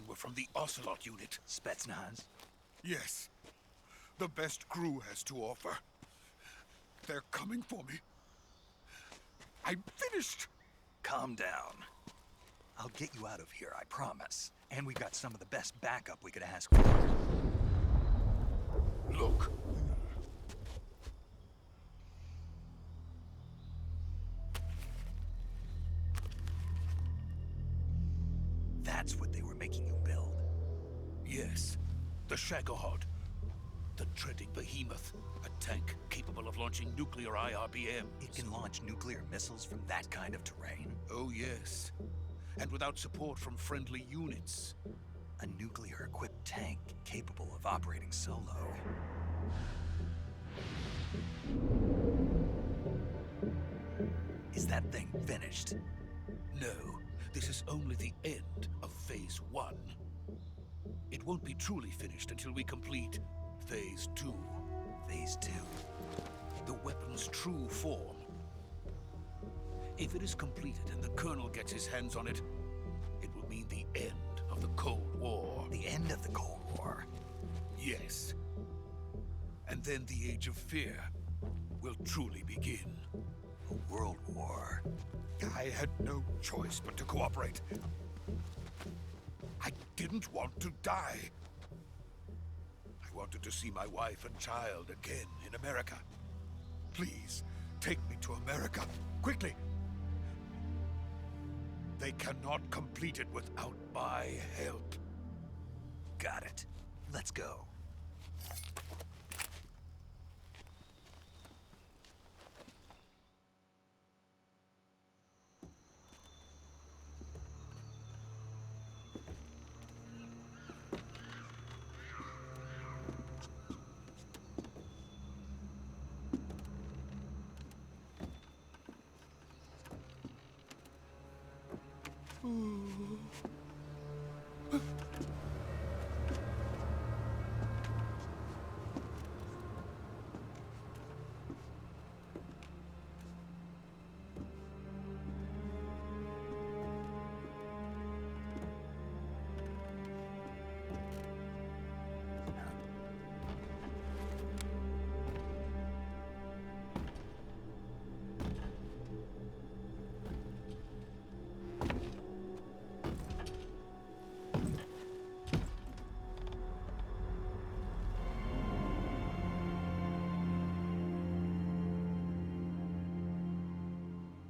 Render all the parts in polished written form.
were from the Ocelot unit. Spetsnaz? Yes. The best crew has to offer. They're coming for me. I'm finished! Calm down. I'll get you out of here, I promise. And we've got some of the best backup we could ask for. Look. That's what they were making you build. Yes. The Shagohod. The treading behemoth. A tank capable of launching nuclear IRBMs. It can launch nuclear missiles from that kind of terrain? Oh, yes. And without support from friendly units. A nuclear-equipped tank capable of operating solo. Is that thing finished? No, this is only the end of Phase 1. It won't be truly finished until we complete Phase 2. Phase 2? The weapon's true form. If it is completed and the Colonel gets his hands on it, it will mean the end of the Cold War. The end of the Cold War? Yes. And then the Age of Fear will truly begin. A world war. I had no choice but to cooperate. I didn't want to die. I wanted to see my wife and child again in America. Please, take me to America, quickly. They cannot complete it without my help. Got it. Let's go.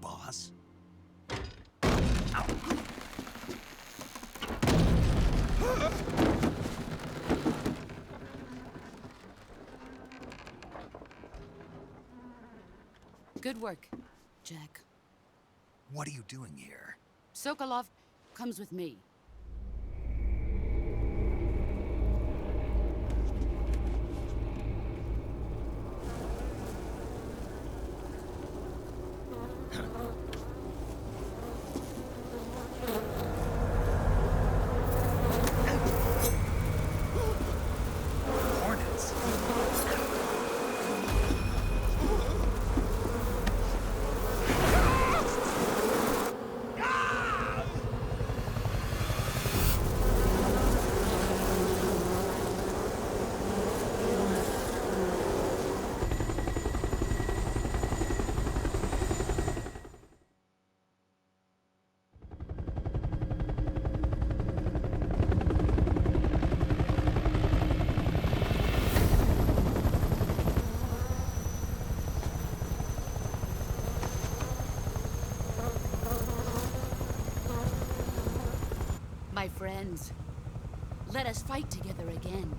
Boss? Ow. Good work, Jack. What are you doing here? Sokolov comes with me. Hornets? My friends, let us fight together again.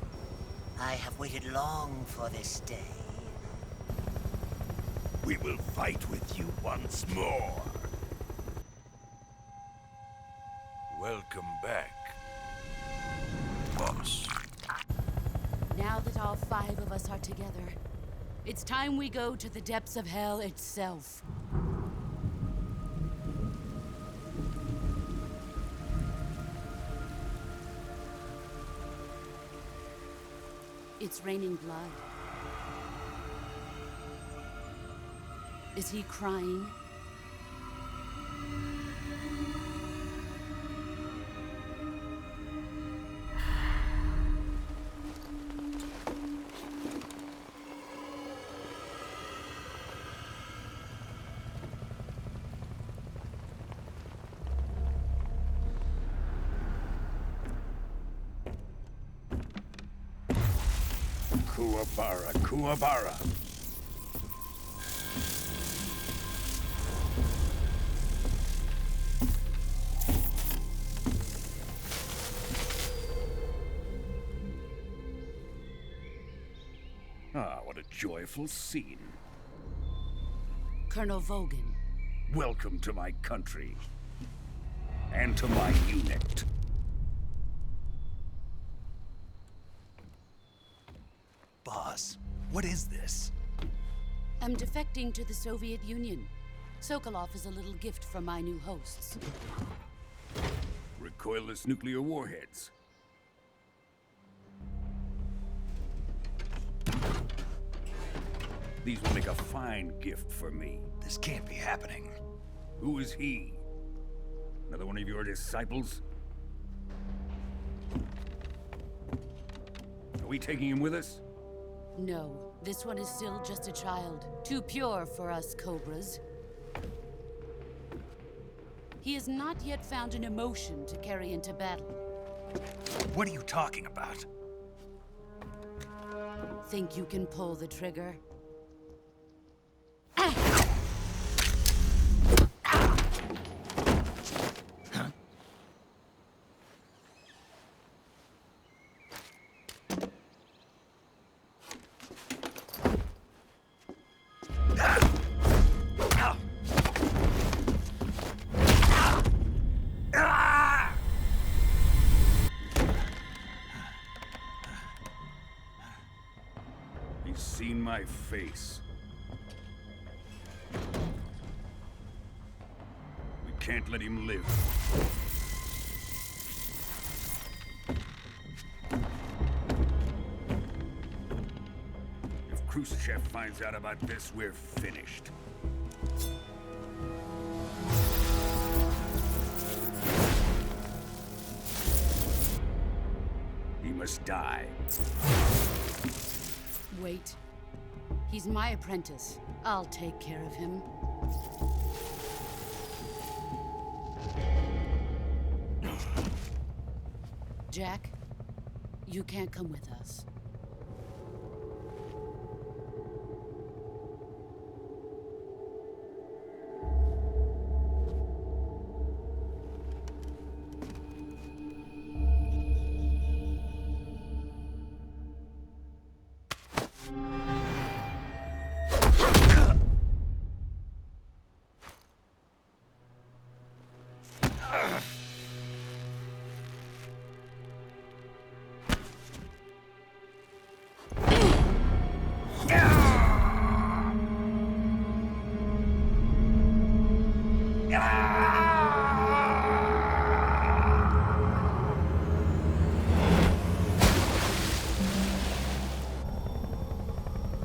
I have waited long for this day. We will fight with you once more. Welcome back, boss. Now that all 5 of us are together, it's time we go to the depths of hell itself. It's raining blood. Is he crying? Kuwabara, Kuwabara. Ah, what a joyful scene. Colonel Vogan. Welcome to my country. And to my unit. Boss, what is this? I'm defecting to the Soviet Union. Sokolov is a little gift from my new hosts. Recoilless nuclear warheads. These will make a fine gift for me. This can't be happening. Who is he? Another one of your disciples? Are we taking him with us? No, this one is still just a child. Too pure for us Cobras. He has not yet found an emotion to carry into battle. What are you talking about? Think you can pull the trigger? He's seen my face. We can't let him live. If Khrushchev finds out about this, we're finished. He must die. Wait. He's my apprentice. I'll take care of him. Jack, you can't come with us.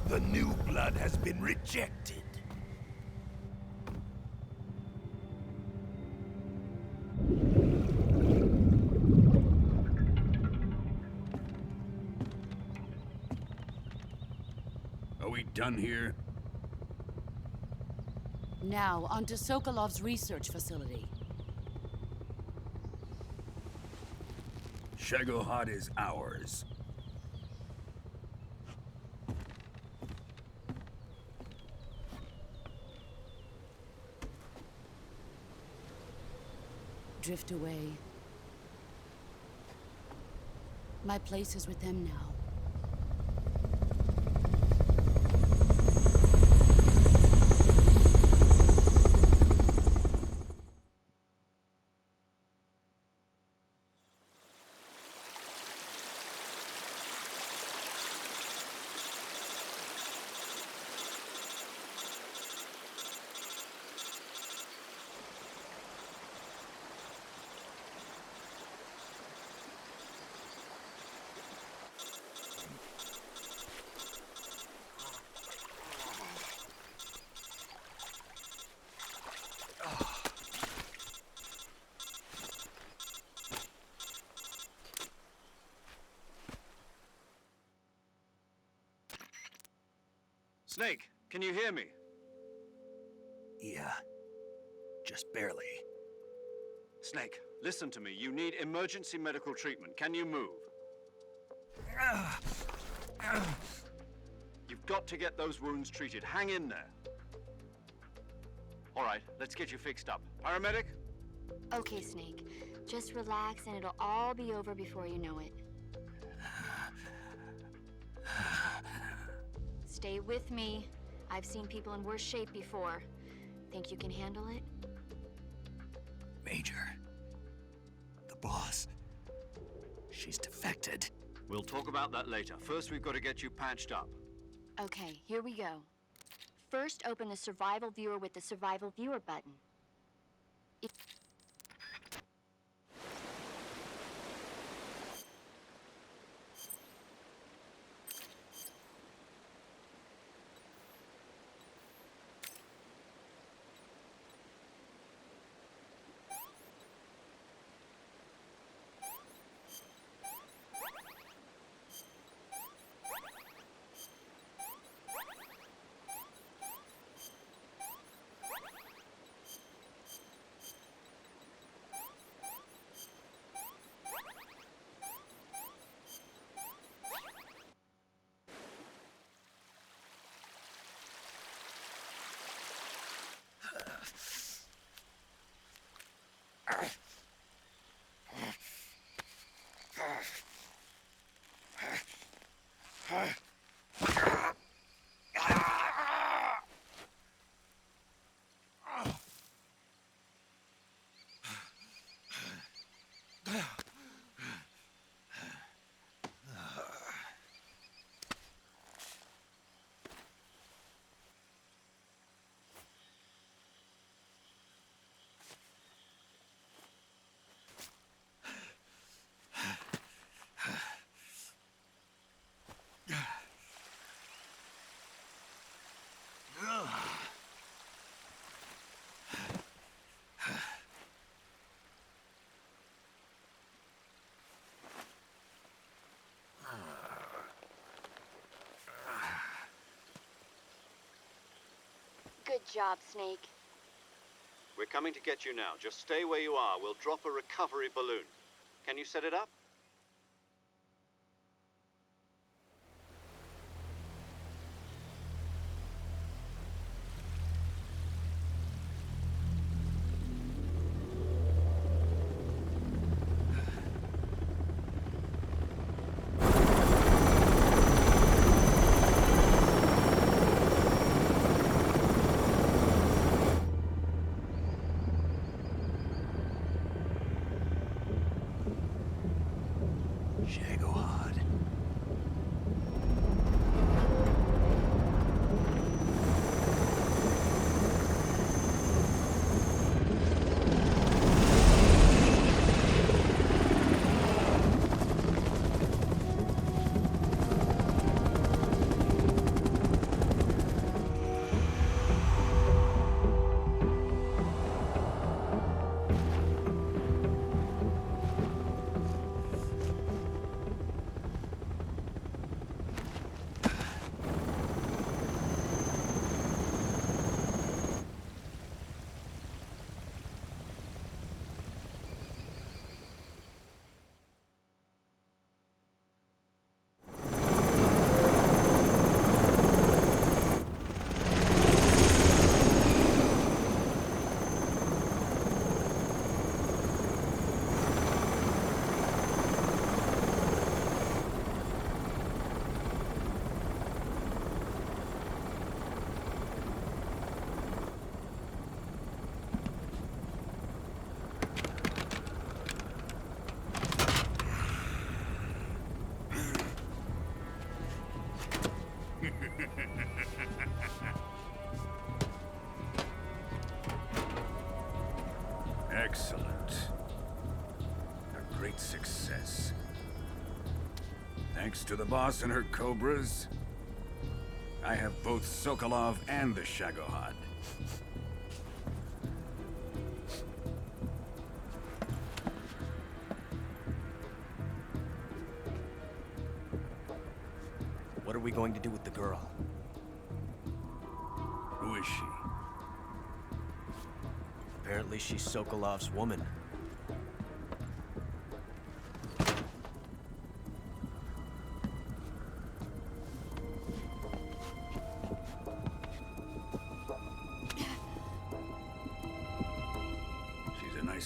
The new blood has been rejected. Are we done here? Now, onto Sokolov's research facility. Shagohod is ours. Drift away. My place is with them now. Snake, can you hear me? Yeah, just barely. Snake, listen to me. You need emergency medical treatment. Can you move? You've got to get those wounds treated. Hang in there. All right, let's get you fixed up. Paramedic? Okay, Snake. Just relax and it'll all be over before you know it. Stay with me. I've seen people in worse shape before. Think you can handle it? Major. The boss. She's defected. We'll talk about that later. First, we've got to get you patched up. Okay, here we go. First, open the survival viewer with the survival viewer button. Good job, Snake. We're coming to get you now. Just stay where you are. We'll drop a recovery balloon. Can you set it up? Excellent. A great success. Thanks to the boss and her cobras, I have both Sokolov and the Shagohod. What are we going to do with the girl? Who is she? Apparently she's Sokolov's woman.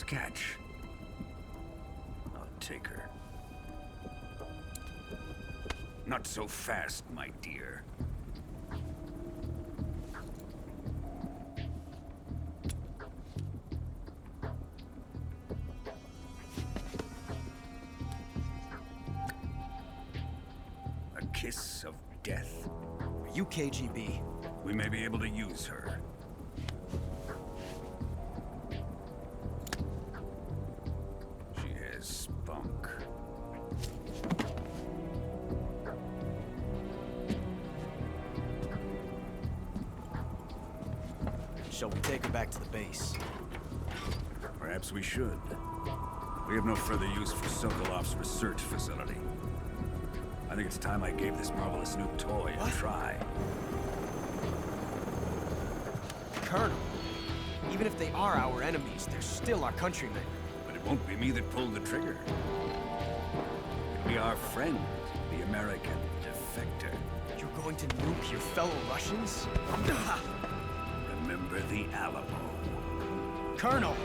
catch. I'll take her. Not so fast, my dear. A kiss of death. Are you KGB? We may be able to use her. She has spunk. Shall we take her back to the base? Perhaps we should. We have no further use for Sokolov's research facility. I think it's time I gave this marvelous new toy a try. Colonel, even if they are our enemies, they're still our countrymen. But it won't be me that pulled the trigger. It'll be our friend, the American defector. You're going to nuke your fellow Russians? Remember the Alamo. Colonel!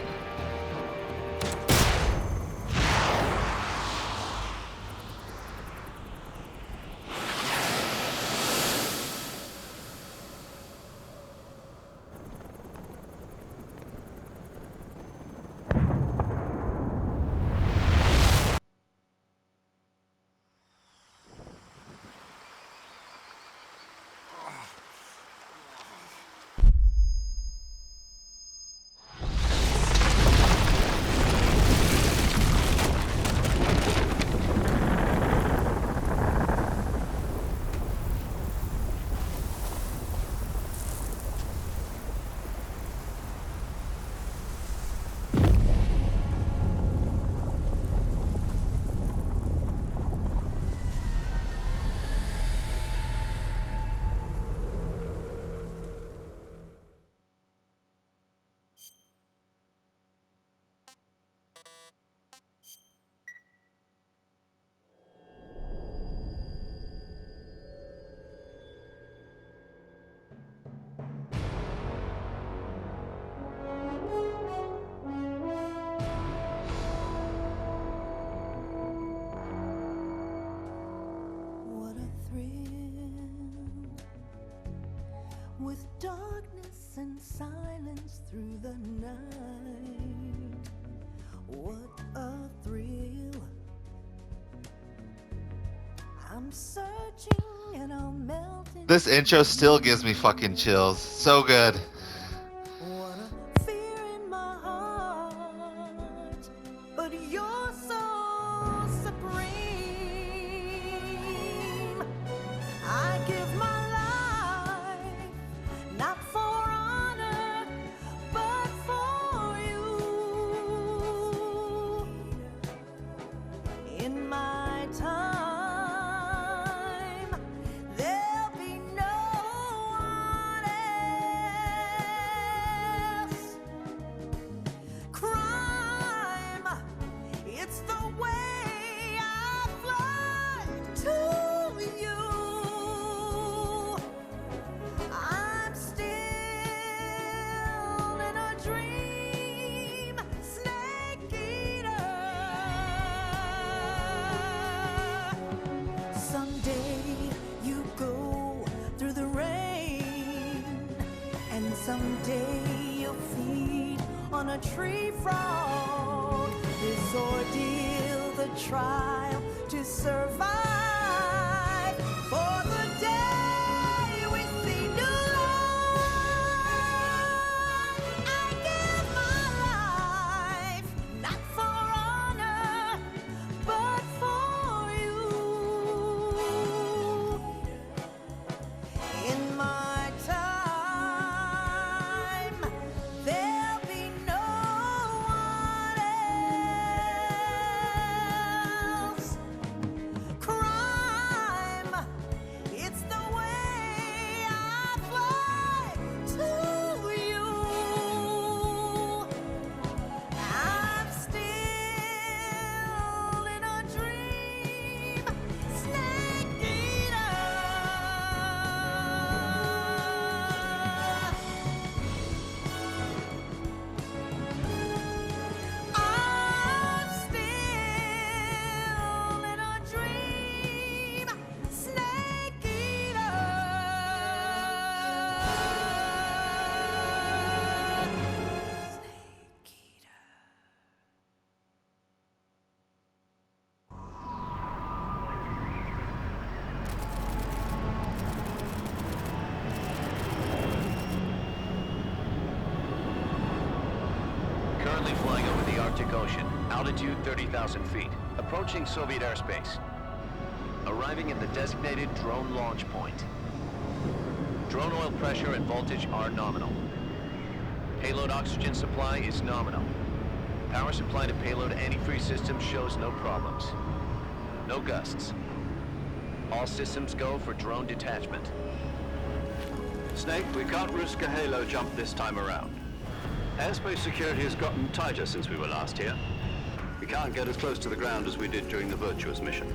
With darkness and silence through the night, what a thrill. I'm searching and I'm melting. This intro still gives me fucking chills. So good. What a fear in my heart, but you're so supreme. I give my not for honor, but for you. In my time, there'll be no one else. Crime, it's the way I fly to you. Someday you'll feed on a tree frog. This ordeal, the trial to survive. For the day we see new life, I give my life, not for honor, but for you. In my time, cry. Arctic Ocean, altitude 30,000 feet, approaching Soviet airspace. Arriving at the designated drone launch point. Drone oil pressure and voltage are nominal. Payload oxygen supply is nominal. Power supply to payload antifreeze system shows no problems. No gusts. All systems go for drone detachment. Snake, we can't risk a halo jump this time around. Airspace security has gotten tighter since we were last here. We can't get as close to the ground as we did during the Virtuous mission.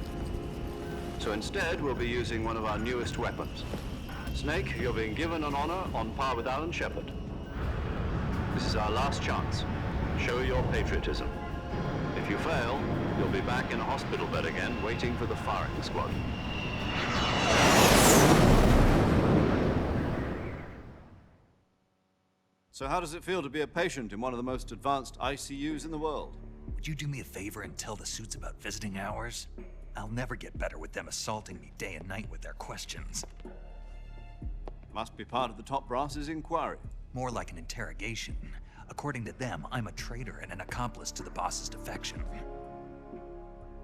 So instead, we'll be using one of our newest weapons. Snake, you're being given an honor on par with Alan Shepard. This is our last chance. Show your patriotism. If you fail, you'll be back in a hospital bed again, waiting for the firing squad. So how does it feel to be a patient in one of the most advanced ICUs in the world? Would you do me a favor and tell the suits about visiting hours? I'll never get better with them assaulting me day and night with their questions. Must be part of the top brass's inquiry. More like an interrogation. According to them, I'm a traitor and an accomplice to the boss's defection.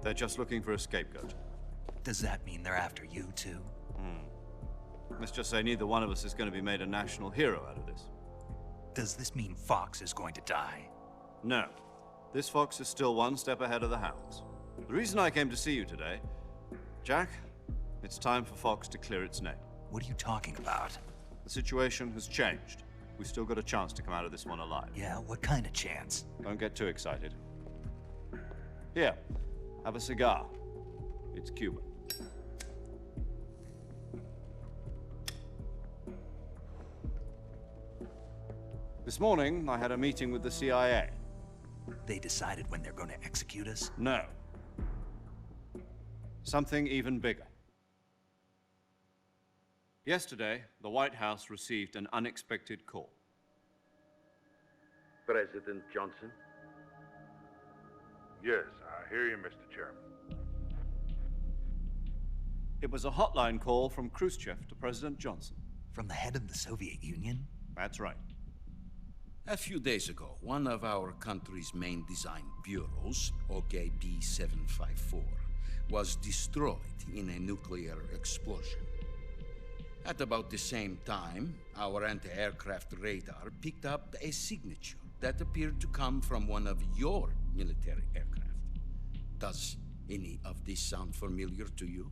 They're just looking for a scapegoat. Does that mean they're after you, too? Let's just say neither one of us is going to be made a national hero out of this. Does this mean Fox is going to die? No. This Fox is still one step ahead of the Hounds. The reason I came to see you today, Jack, it's time for Fox to clear its name. What are you talking about? The situation has changed. We've still got a chance to come out of this one alive. Yeah, what kind of chance? Don't get too excited. Here, have a cigar. It's Cuban. This morning, I had a meeting with the CIA. They decided when they're going to execute us? No. Something even bigger. Yesterday, the White House received an unexpected call. President Johnson? Yes, I hear you, Mr. Chairman. It was a hotline call from Khrushchev to President Johnson. From the head of the Soviet Union? That's right. A few days ago, one of our country's main design bureaus, OKB 754, was destroyed in a nuclear explosion. At about the same time, our anti-aircraft radar picked up a signature that appeared to come from one of your military aircraft. Does any of this sound familiar to you?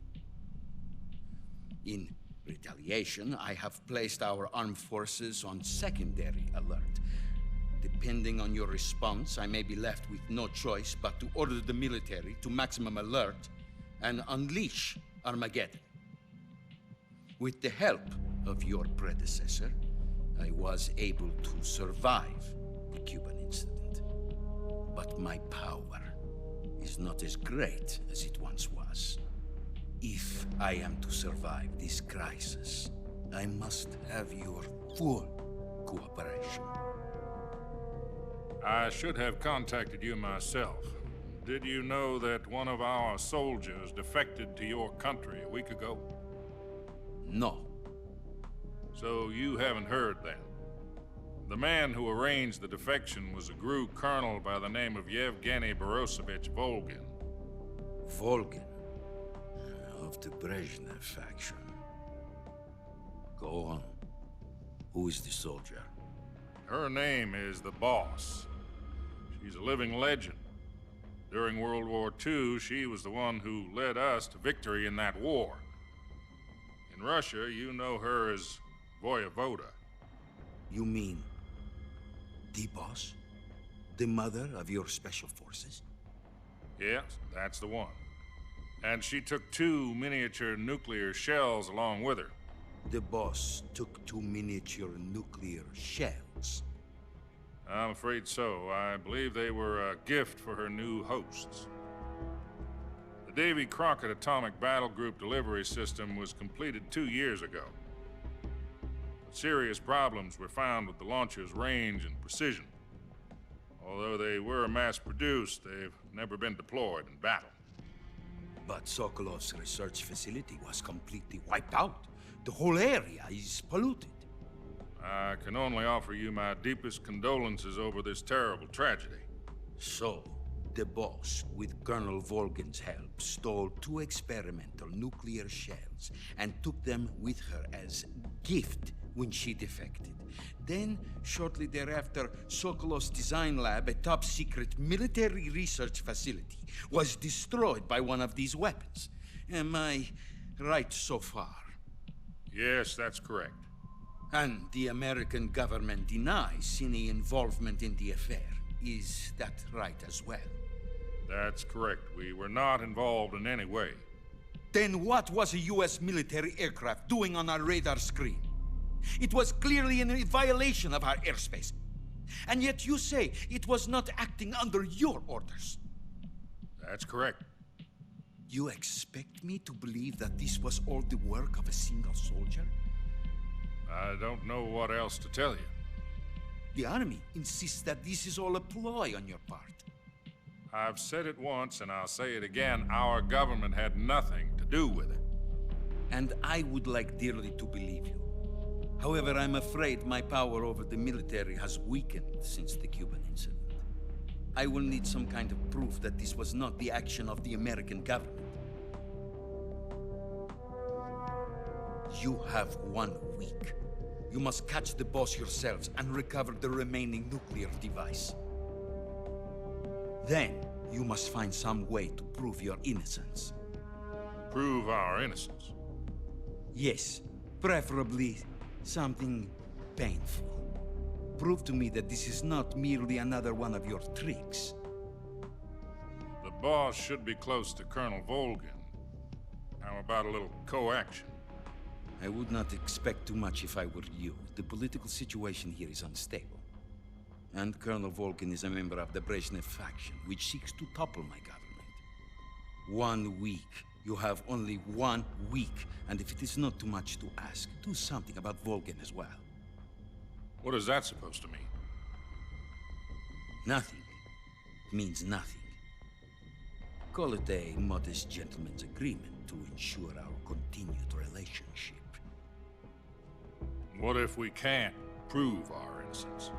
In retaliation, I have placed our armed forces on secondary alert. Depending on your response, I may be left with no choice but to order the military to maximum alert and unleash Armageddon. With the help of your predecessor, I was able to survive the Cuban incident. But my power is not as great as it once was. If I am to survive this crisis, I must have your full cooperation. I should have contacted you myself. Did you know that one of our soldiers defected to your country a week ago? No. So you haven't heard then. The man who arranged the defection was a GRU colonel by the name of Yevgeny Borosovich Volgin. Volgin? Of the Brezhnev faction. Go on. Who is the soldier? Her name is the Boss. She's a living legend. During World War II, she was the one who led us to victory in that war. In Russia, you know her as Voyevoda. You mean the Boss? The mother of your special forces? Yes, that's the one. And she took 2 miniature nuclear shells along with her. The Boss took 2 miniature nuclear shells? I'm afraid so. I believe they were a gift for her new hosts. The Davy Crockett Atomic Battle Group delivery system was completed 2 years ago. But serious problems were found with the launcher's range and precision. Although they were mass-produced, they've never been deployed in battle. But Sokolov's research facility was completely wiped out. The whole area is polluted. I can only offer you my deepest condolences over this terrible tragedy. So, the boss, with Colonel Volgin's help, stole 2 experimental nuclear shells and took them with her as gift when she defected. Then, shortly thereafter, Sokolov's design lab, a top-secret military research facility, was destroyed by one of these weapons. Am I right so far? Yes, that's correct. And the American government denies any involvement in the affair. Is that right as well? That's correct. We were not involved in any way. Then what was a U.S. military aircraft doing on our radar screen? It was clearly in violation of our airspace. And yet you say it was not acting under your orders. That's correct. You expect me to believe that this was all the work of a single soldier? I don't know what else to tell you. The Army insists that this is all a ploy on your part. I've said it once, and I'll say it again. Our government had nothing to do with it. And I would like dearly to believe you. However, I'm afraid my power over the military has weakened since the Cuban incident. I will need some kind of proof that this was not the action of the American government. You have 1 week. You must catch the boss yourselves and recover the remaining nuclear device. Then, you must find some way to prove your innocence. Prove our innocence? Yes, preferably something painful. Prove to me that this is not merely another one of your tricks. The boss should be close to Colonel Volgin. How about a little co-action? I would not expect too much if I were you. The political situation here is unstable. And Colonel Volgin is a member of the Brezhnev faction, which seeks to topple my government. 1 week. You have only 1 week. And if it is not too much to ask, do something about Volgin as well. What is that supposed to mean? Nothing. It means nothing. Call it a modest gentleman's agreement to ensure our continued relationship. What if we can't prove our innocence?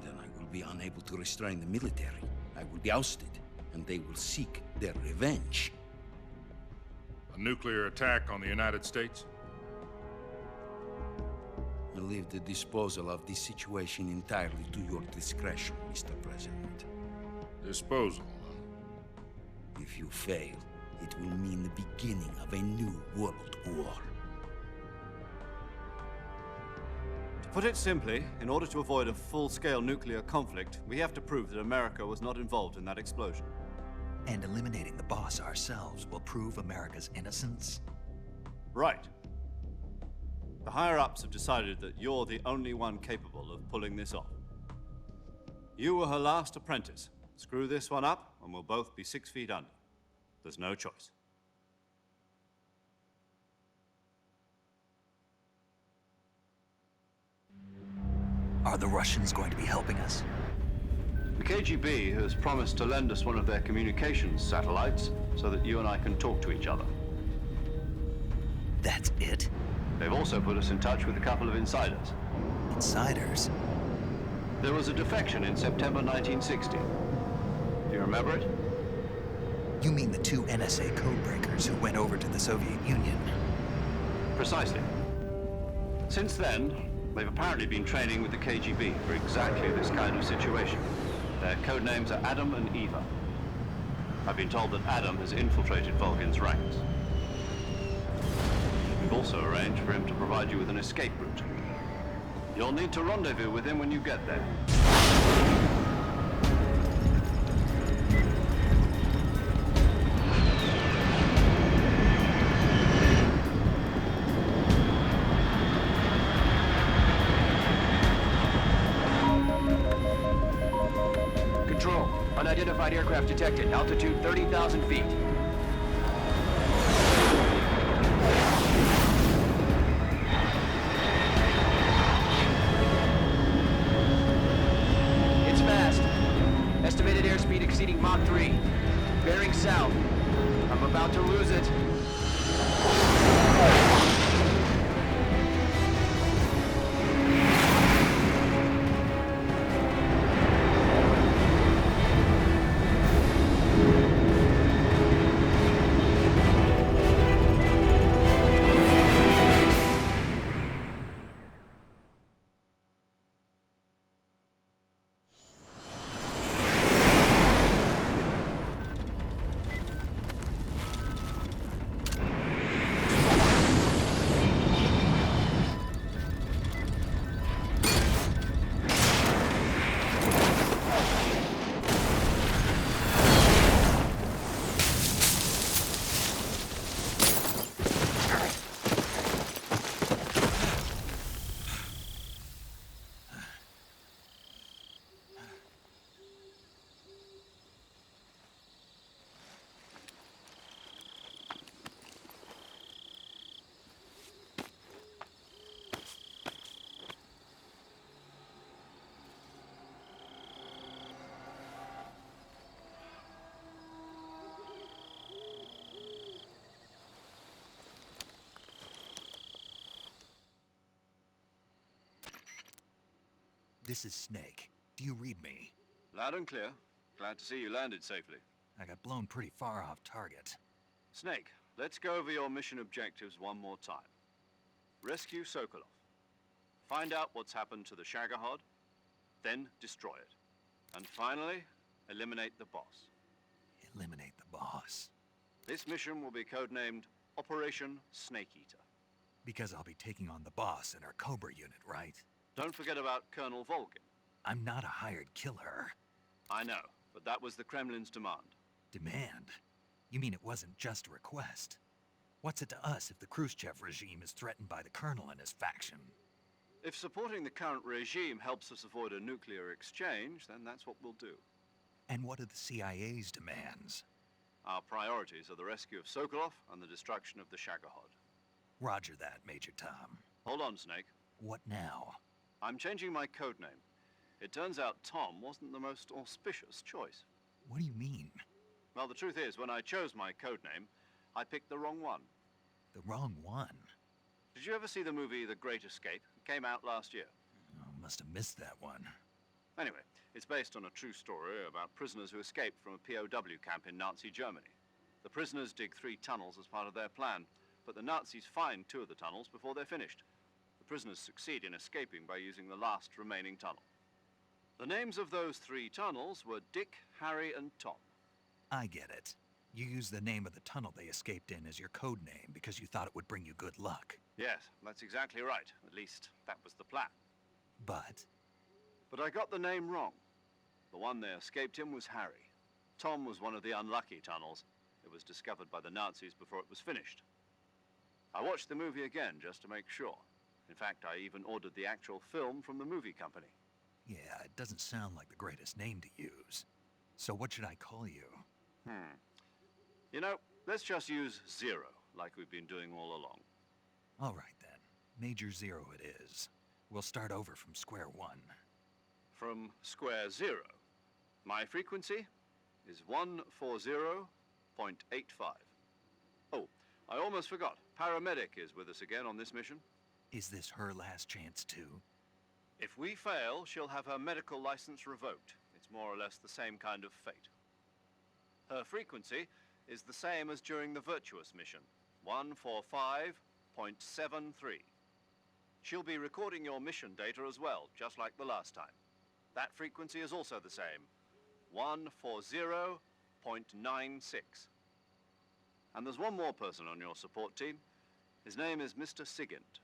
Then I will be unable to restrain the military. I will be ousted, and they will seek their revenge. A nuclear attack on the United States? I leave the disposal of this situation entirely to your discretion, Mr. President. Disposal? If you fail, it will mean the beginning of a new world war. To put it simply, in order to avoid a full-scale nuclear conflict, we have to prove that America was not involved in that explosion. And eliminating the boss ourselves will prove America's innocence? Right. The higher-ups have decided that you're the only one capable of pulling this off. You were her last apprentice. Screw this one up, and we'll both be 6 feet under. There's no choice. Are the Russians going to be helping us? The KGB has promised to lend us one of their communications satellites so that you and I can talk to each other. That's it? They've also put us in touch with a couple of insiders. Insiders? There was a defection in September 1960. Do you remember it? You mean the 2 NSA codebreakers who went over to the Soviet Union? Precisely. Since then, they've apparently been training with the KGB for exactly this kind of situation. Their code names are Adam and Eva. I've been told that Adam has infiltrated Volgin's ranks. We've also arranged for him to provide you with an escape route. You'll need to rendezvous with him when you get there. Control. Unidentified aircraft detected. Altitude 30,000 feet. It's fast. Estimated airspeed exceeding Mach 3. Bearing south. I'm about to lose it. This is Snake. Do you read me? Loud and clear. Glad to see you landed safely. I got blown pretty far off target. Snake, let's go over your mission objectives one more time. Rescue Sokolov. Find out what's happened to the Shagohod, then destroy it. And finally, eliminate the boss. Eliminate the boss. This mission will be codenamed Operation Snake Eater. Because I'll be taking on the boss in our Cobra unit, right? Don't forget about Colonel Volgin. I'm not a hired killer. I know, but that was the Kremlin's demand. Demand? You mean it wasn't just a request? What's it to us if the Khrushchev regime is threatened by the Colonel and his faction? If supporting the current regime helps us avoid a nuclear exchange, then that's what we'll do. And what are the CIA's demands? Our priorities are the rescue of Sokolov and the destruction of the Shagohod. Roger that, Major Tom. Hold on, Snake. What now? I'm changing my codename. It turns out Tom wasn't the most auspicious choice. What do you mean? Well, the truth is, when I chose my codename, I picked the wrong one. The wrong one? Did you ever see the movie The Great Escape? It came out last year. Oh, must have missed that one. Anyway, it's based on a true story about prisoners who escaped from a POW camp in Nazi Germany. The prisoners dig 3 tunnels as part of their plan, but the Nazis find 2 of the tunnels before they're finished. The prisoners succeed in escaping by using the last remaining tunnel. The names of those 3 tunnels were Dick, Harry, and Tom. I get it. You used the name of the tunnel they escaped in as your code name because you thought it would bring you good luck. Yes, that's exactly right. At least, that was the plan. But I got the name wrong. The one they escaped in was Harry. Tom was one of the unlucky tunnels. It was discovered by the Nazis before it was finished. I watched the movie again just to make sure. In fact, I even ordered the actual film from the movie company. yeah, it doesn't sound like the greatest name to use. So what should I call you? You know, let's just use Zero, like we've been doing all along. All right then. Major Zero it is. We'll start over from square one. From square 0. My frequency is 140.85. Oh, I almost forgot. Paramedic is with us again on this mission. Is this her last chance too? If we fail, she'll have her medical license revoked. It's more or less the same kind of fate. Her frequency is the same as during the Virtuous mission, 145.73. She'll be recording your mission data as well, just like the last time. That frequency is also the same, 140.96. And there's one more person on your support team. His name is Mr. Sigint.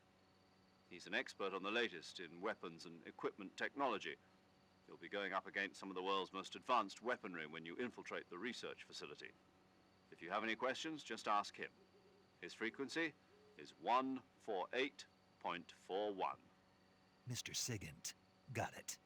He's an expert on the latest in weapons and equipment technology. You'll be going up against some of the world's most advanced weaponry when you infiltrate the research facility. If you have any questions, just ask him. His frequency is 148.41. Mr. Sigint. Got it.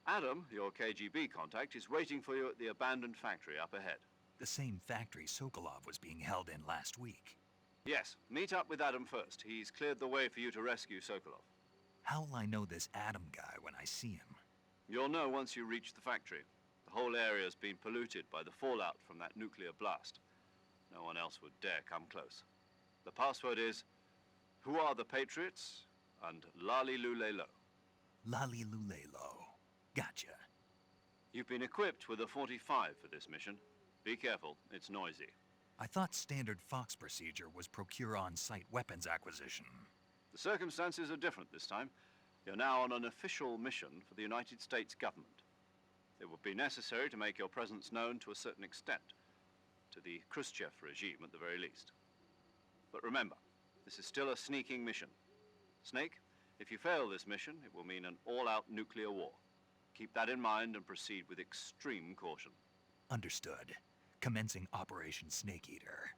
Adam, your KGB contact, is waiting for you at the abandoned factory up ahead. The same factory Sokolov was being held in last week. Yes, meet up with Adam first. He's cleared the way for you to rescue Sokolov. How will I know this Adam guy when I see him? You'll know once you reach the factory. The whole area's been polluted by the fallout from that nuclear blast. No one else would dare come close. The password is, "Who are the Patriots?" and Lali Lulelo. Lali Lulelo. Gotcha. You've been equipped with a 45 for this mission. Be careful, it's noisy. I thought standard Fox procedure was procure on-site weapons acquisition. The circumstances are different this time. You're now on an official mission for the United States government. It would be necessary to make your presence known to a certain extent, to the Khrushchev regime at the very least. But remember, this is still a sneaking mission. Snake, if you fail this mission, it will mean an all-out nuclear war. Keep that in mind and proceed with extreme caution. Understood. Commencing Operation Snake Eater.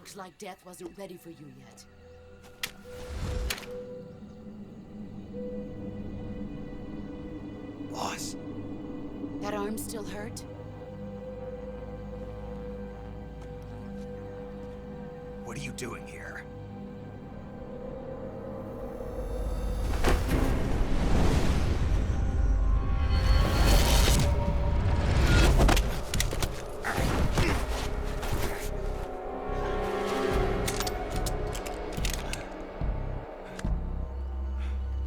Looks like death wasn't ready for you yet. Boss. That arm still hurt? What are you doing here?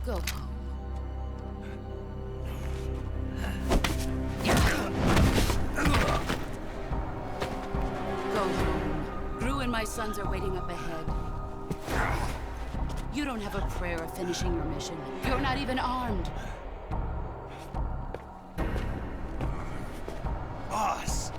Go home. Go home. Gru and my sons are waiting up ahead. You don't have a prayer of finishing your mission. You're not even armed. Boss!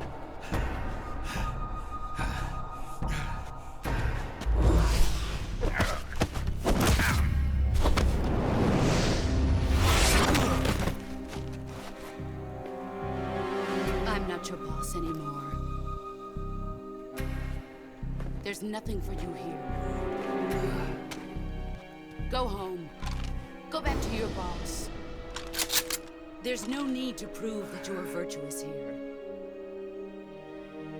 I'm not your boss anymore. There's nothing for you here. Go home. Go back to your boss. There's no need to prove that you are virtuous here.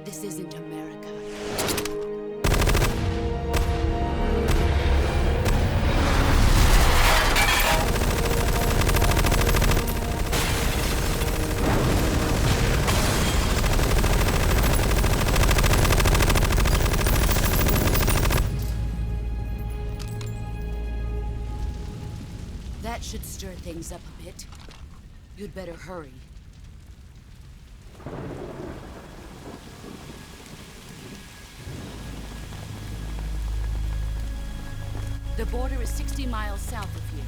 This isn't America. That should stir things up a bit. You'd better hurry. The border is 60 miles south of here.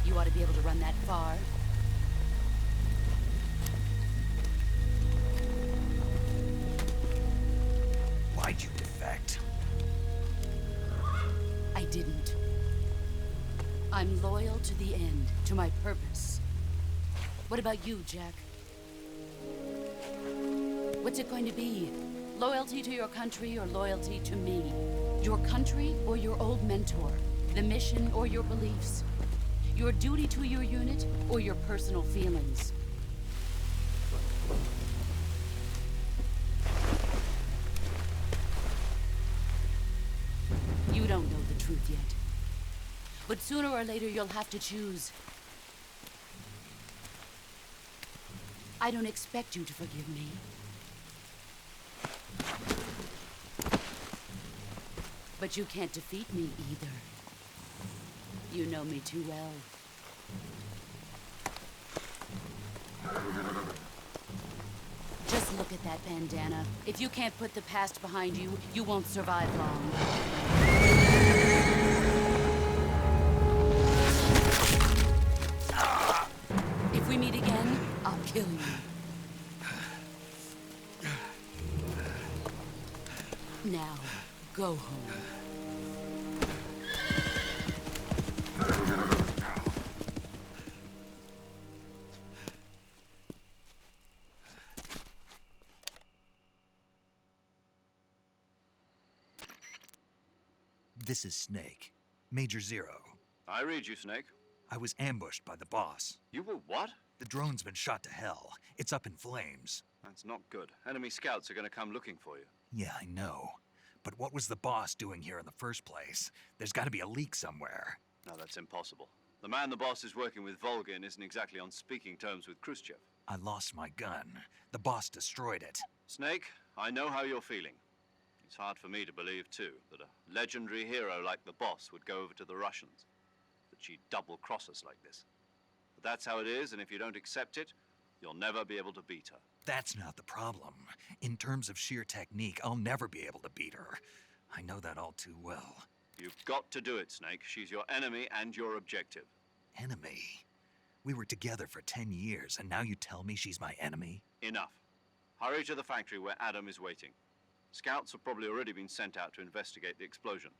You ought to be able to run that far. Why'd you defect? I didn't. I'm loyal to the end, to my purpose. What about you, Jack? What's it going to be? Loyalty to your country or loyalty to me? Your country or your old mentor? The mission or your beliefs? Your duty to your unit or your personal feelings? You don't know the truth yet. But sooner or later, you'll have to choose. I don't expect you to forgive me. But you can't defeat me either. You know me too well. Just look at that bandana. If you can't put the past behind you, you won't survive long. If we meet again, I'll kill you. Now, go home. This is Snake. Major Zero. I read you, Snake. I was ambushed by the boss. You were what? The drone's been shot to hell. It's up in flames. That's not good. Enemy scouts are going to come looking for you. Yeah, I know. But what was the boss doing here in the first place? There's got to be a leak somewhere. No, that's impossible. The man the boss is working with, Volgin, isn't exactly on speaking terms with Khrushchev. I lost my gun. The boss destroyed it. Snake, I know how you're feeling. It's hard for me to believe, too, that a legendary hero like the boss would go over to the Russians. That she'd double-cross us like this. But that's how it is, and if you don't accept it, you'll never be able to beat her. That's not the problem. In terms of sheer technique, I'll never be able to beat her. I know that all too well. You've got to do it, Snake. She's your enemy and your objective. Enemy? We were together for 10 years, and now you tell me she's my enemy? Enough. Hurry to the factory where Adam is waiting. Scouts have probably already been sent out to investigate the explosion.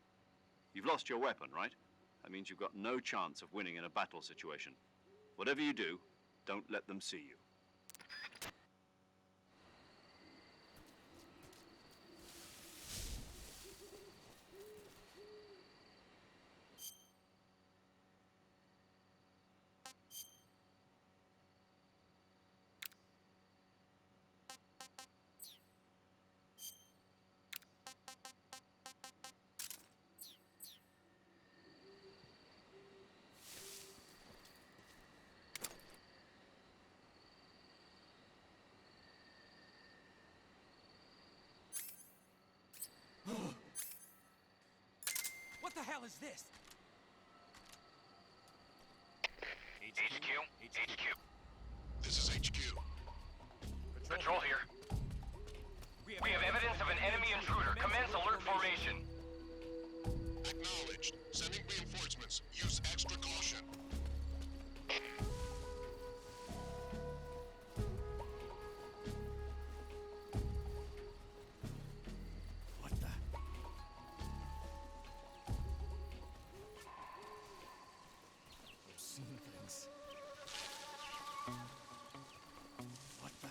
You've lost your weapon, right? That means you've got no chance of winning in a battle situation. Whatever you do, don't let them see you. hell is this? HQ. This is HQ. Patrol here. We have evidence of an enemy intruder. Commence alert formation. Acknowledged. Sending reinforcements. Use extra caution. What the? I've seen things. What the?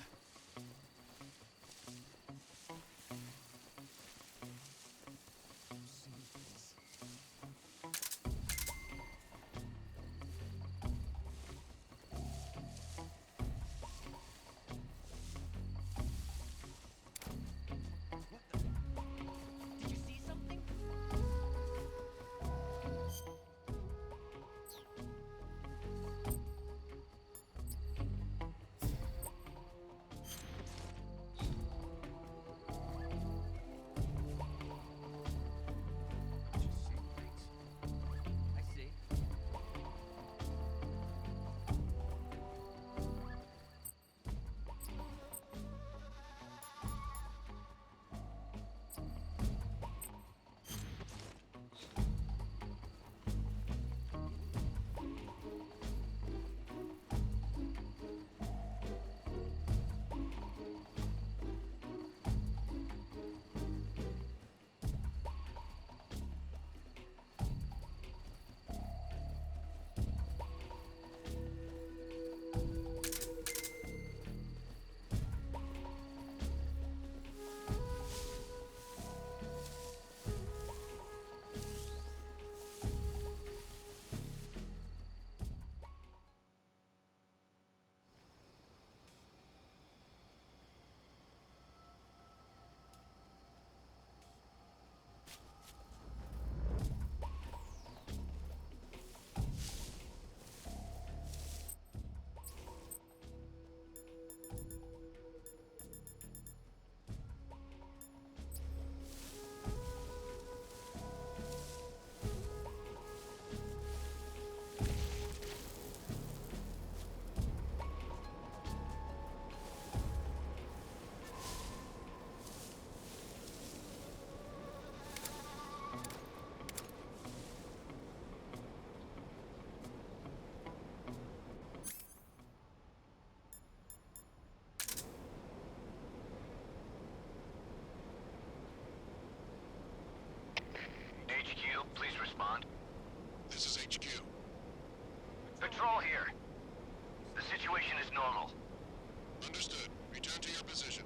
I've seen things. What the? Did you see something? I see. HQ, please respond. This is HQ. Patrol here. The situation is normal. Understood. Return to your position.